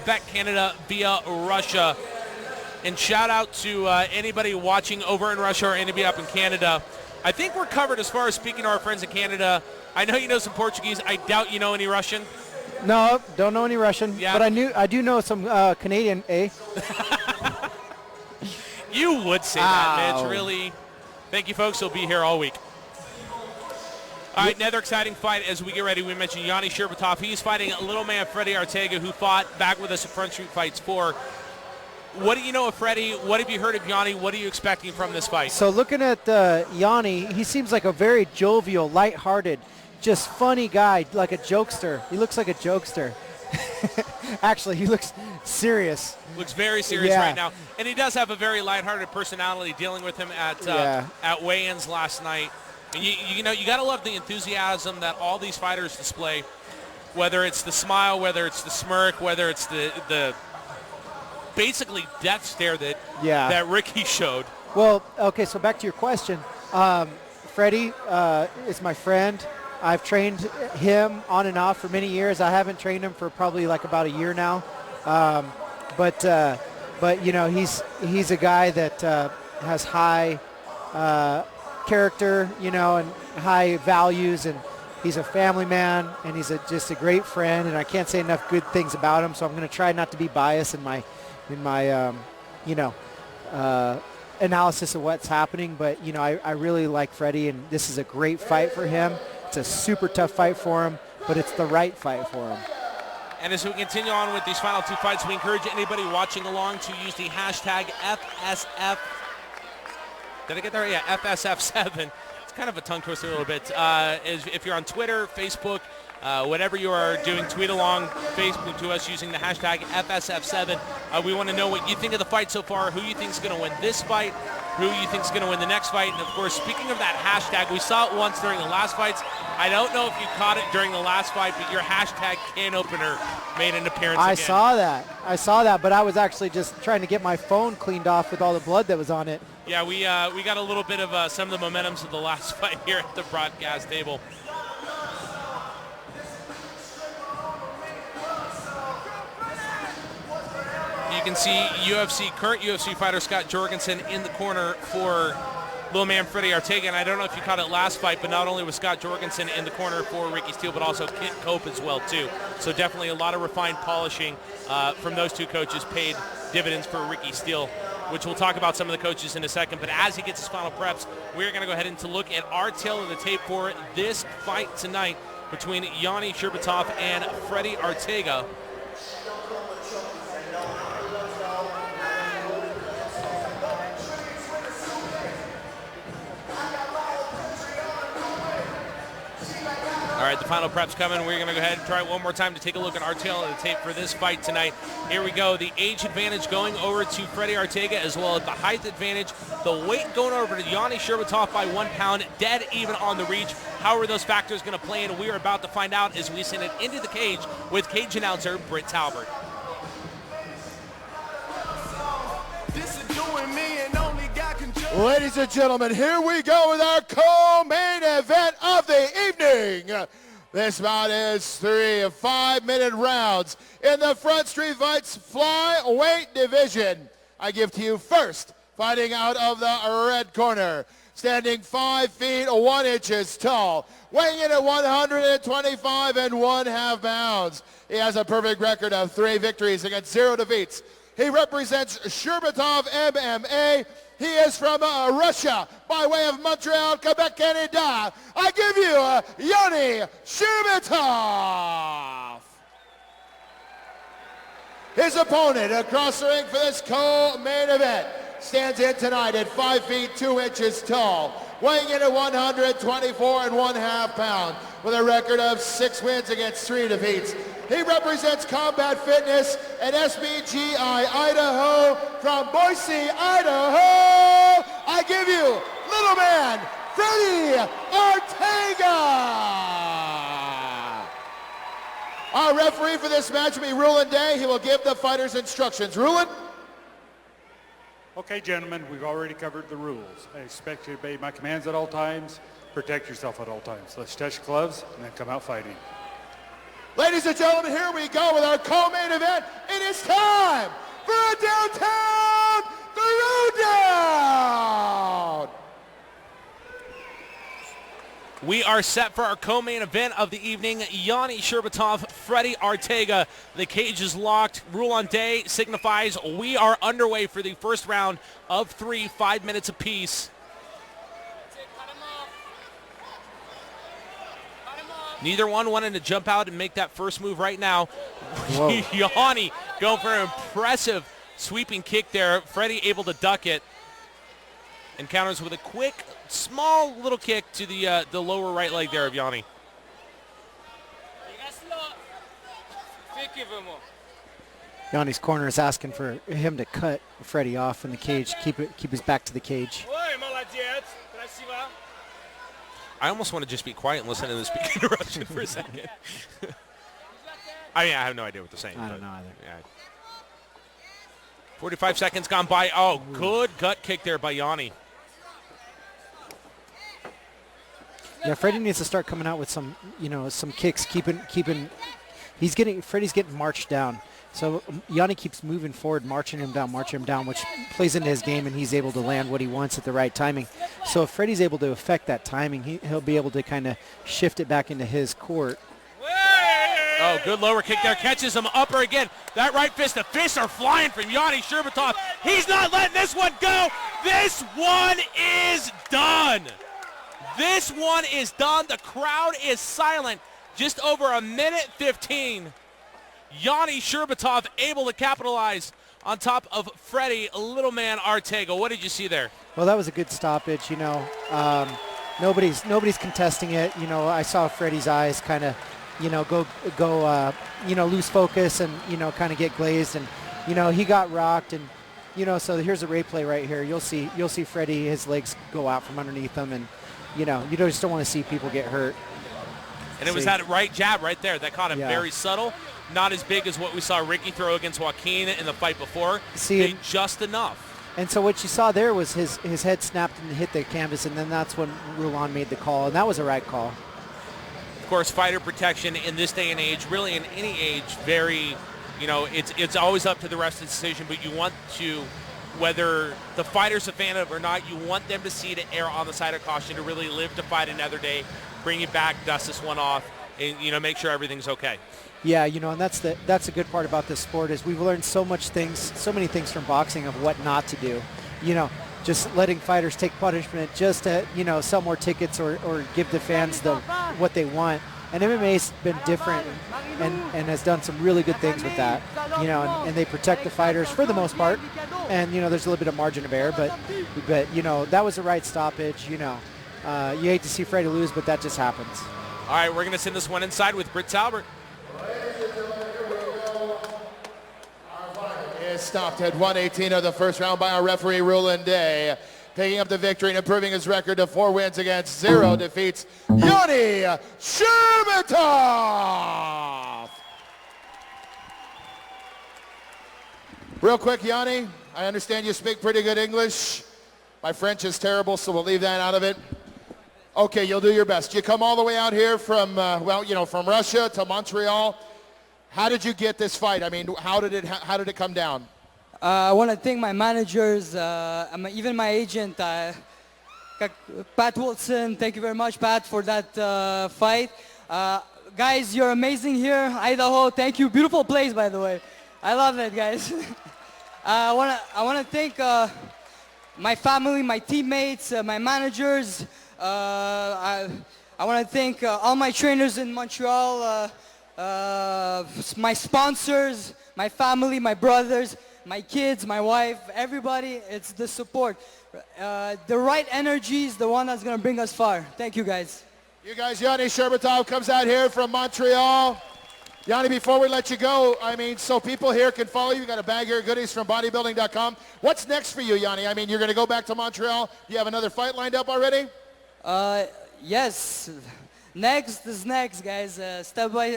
Quebec, Canada via Russia. And shout out to anybody watching over in Russia or anybody up in Canada. I think we're covered as far as speaking to our friends in Canada. I know you know some Portuguese. I doubt you know any Russian. No, don't know any Russian. Yeah. But I do know some Canadian, eh? You would say that, Mitch. Really. Thank you, folks. We'll be here all week. All right, another exciting fight as we get ready. We mentioned Yoni Sherbatov. He's fighting a little man, Freddy Arteaga, who fought back with us at Front Street Fights 4. What do you know of Freddy? What have you heard of Yoni? What are you expecting from this fight? So looking at Yoni, he seems like a very jovial, lighthearted, just funny guy, like a jokester. He looks like a jokester. Actually, he looks serious. Looks very serious right now. And he does have a very lighthearted personality, dealing with him at weigh-ins last night. And you know, you got to love the enthusiasm that all these fighters display, whether it's the smile, whether it's the smirk, whether it's the basically death stare that Ricky showed. Well, okay, so back to your question. Freddy is my friend. I've trained him on and off for many years. I haven't trained him for probably like about a year now. But you know, he's a guy that has high character, you know, and high values, and he's a family man, and he's just a great friend, and I can't say enough good things about him, so I'm going to try not to be biased in my analysis of what's happening. But, you know, I really like Freddy, and this is a great fight for him. It's a super tough fight for him, but it's the right fight for him. And as we continue on with these final two fights, we encourage anybody watching along to use the hashtag FSF. Did I get there? Yeah, FSF7. It's kind of a tongue twister a little bit. If you're on Twitter, Facebook, whatever you are doing, tweet along Facebook to us using the hashtag FSF7. We want to know what you think of the fight so far, who you think is going to win this fight, who you think is going to win the next fight. And, of course, speaking of that hashtag, we saw it once during the last fights. I don't know if you caught it during the last fight, but your hashtag can opener made an appearance again. I saw that, but I was actually just trying to get my phone cleaned off with all the blood that was on it. Yeah, we got a little bit of some of the momentums of the last fight here at the broadcast table. You can see current UFC fighter Scott Jorgensen in the corner for little man Freddy Arteaga, and I don't know if you caught it last fight, but not only was Scott Jorgensen in the corner for Ricky Steele, but also Kit Cope as well too. So definitely a lot of refined polishing from those two coaches paid dividends for Ricky Steele, which we'll talk about some of the coaches in a second. But as he gets his final preps, we're going to go ahead and to look at our tail of the tape for this fight tonight between Yoni Sherbatov and Freddy Arteaga. All right, the final prep's coming. We're going to go ahead and try it one more time to take a look at our tail of the tape for this fight tonight. Here we go. The age advantage going over to Freddy Arteaga, as well as the height advantage. The weight going over to Yoni Sherbatov by 1 pound, dead even on the reach. How are those factors going to play in? We are about to find out as we send it into the cage with cage announcer Britt Talbert. Ladies and gentlemen, here we go with our co-main event of the evening. This bout is 3 5-minute rounds in the Front Street Fights flyweight division. I give to you first, fighting out of the red corner, standing 5 feet 1 inches tall, weighing in at 125 1/2 pounds. He has a perfect record of 3 victories against 0 defeats. He represents Sherbatov MMA. He is from Russia by way of Montreal, Quebec, Canada. I give you Yoni Sherbatov. His opponent across the ring for this co-main event stands in tonight at 5 feet 2 inches tall, weighing in at 124 1/2 pounds with a record of 6 wins against 3 defeats. He represents Combat Fitness and SBGI Idaho from Boise, Idaho. I give you little man, Freddy Arteaga. Our referee for this match will be Rulin Day. He will give the fighters instructions. Rulin? Okay, gentlemen, we've already covered the rules. I expect you to obey my commands at all times. Protect yourself at all times. Let's touch gloves and then come out fighting. Ladies and gentlemen, here we go with our co-main event. It is time for a downtown throwdown. We are set for our co-main event of the evening. Yoni Sherbatov, Freddy Arteaga. The cage is locked. Rule on day signifies we are underway for the first round of 3, 5 minutes apiece. Neither one wanting to jump out and make that first move right now. Yoni going for an impressive sweeping kick there. Freddy able to duck it. And counters with a quick, small little kick to the lower right leg there of Yoni. Yoni's corner is asking for him to cut Freddy off in the cage, keep his back to the cage. I almost want to just be quiet and listen to this big interruption for a second. I mean, I have no idea what they're saying. I don't know either. Yeah. 45 seconds gone by. Oh, good gut kick there by Yoni. Yeah, Freddy needs to start coming out with some, some kicks, keeping. Freddy's getting marched down. So Yoni keeps moving forward, marching him down, which plays into his game, and he's able to land what he wants at the right timing. So if Freddy's able to affect that timing, he'll be able to kind of shift it back into his court. Oh, good lower kick there. Catches him upper again. That right fist, the fists are flying from Yoni Sherbatov. He's not letting this one go. This one is done. This one is done. The crowd is silent. Just over a minute 15. Yoni Sherbatov able to capitalize on top of Freddy Little Man Arteaga. What did you see there? Well, that was a good stoppage. Nobody's contesting it. I saw Freddy's eyes kind of, go lose focus and kind of get glazed, and he got rocked, and so here's a replay right here. You'll see Freddy, his legs go out from underneath him, and you just don't want to see people get hurt. And it was that right jab right there that caught him. Very subtle, not as big as what we saw Ricky throw against Joaquin in the fight before. Just enough. And so what you saw there was his head snapped and hit the canvas, and then that's when Rulon made the call, and that was a right call. Of course, fighter protection in this day and age, really in any age, very, it's always up to the ref's decision, but you want to, whether the fighter's a fan of it or not, you want them to see to err on the side of caution, to really live to fight another day, bring it back, dust this one off, and, make sure everything's okay. Yeah, and that's the good part about this sport is we've learned so many things from boxing of what not to do. Just letting fighters take punishment just to, sell more tickets or give the fans what they want. And MMA's been different and has done some really good things with that, and they protect the fighters for the most part. And, there's a little bit of margin of error, but that was the right stoppage, You hate to see Freddy lose, but that just happens. All right, we're going to send this one inside with Britt Talbert. Is stopped at 118 of the first round by our referee, Roland Day. Picking up the victory and improving his record to 4 wins against 0 defeats, Yoni Sherbatov. Real quick, Yoni, I understand you speak pretty good English. My French is terrible, so we'll leave that out of it. Okay, you'll do your best. You come all the way out here from, from Russia to Montreal. How did you get this fight? I mean, how did it come down? I want to thank my managers, even my agent, Pat Wilson. Thank you very much, Pat, for that fight. Guys, you're amazing here, Idaho. Thank you. Beautiful place, by the way. I love it, guys. I want to thank my family, my teammates, my managers. I want to thank all my trainers in Montreal. My sponsors, my family, my brothers, my kids, my wife, everybody. It's the support. The right energy is the one that's going to bring us far. Thank you, guys. You guys, Yoni Sherbatov comes out here from Montreal. Yoni, before we let you go, so people here can follow you. You got a bag here of goodies from bodybuilding.com. What's next for you, Yoni? You're going to go back to Montreal. Do you have another fight lined up already? Yes. Next is next, guys. Step by,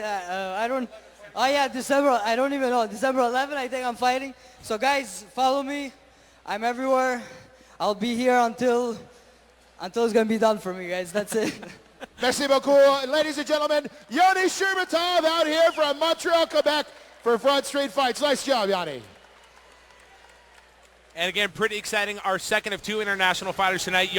December, I don't even know. December 11th, I think I'm fighting. So guys, follow me. I'm everywhere. I'll be here until it's going to be done for me, guys. That's it. Merci beaucoup. Ladies and gentlemen, Yoni Sherbatov out here from Montreal, Quebec for Front Street Fights. Nice job, Yoni. And again, pretty exciting. Our second of 2 international fighters tonight.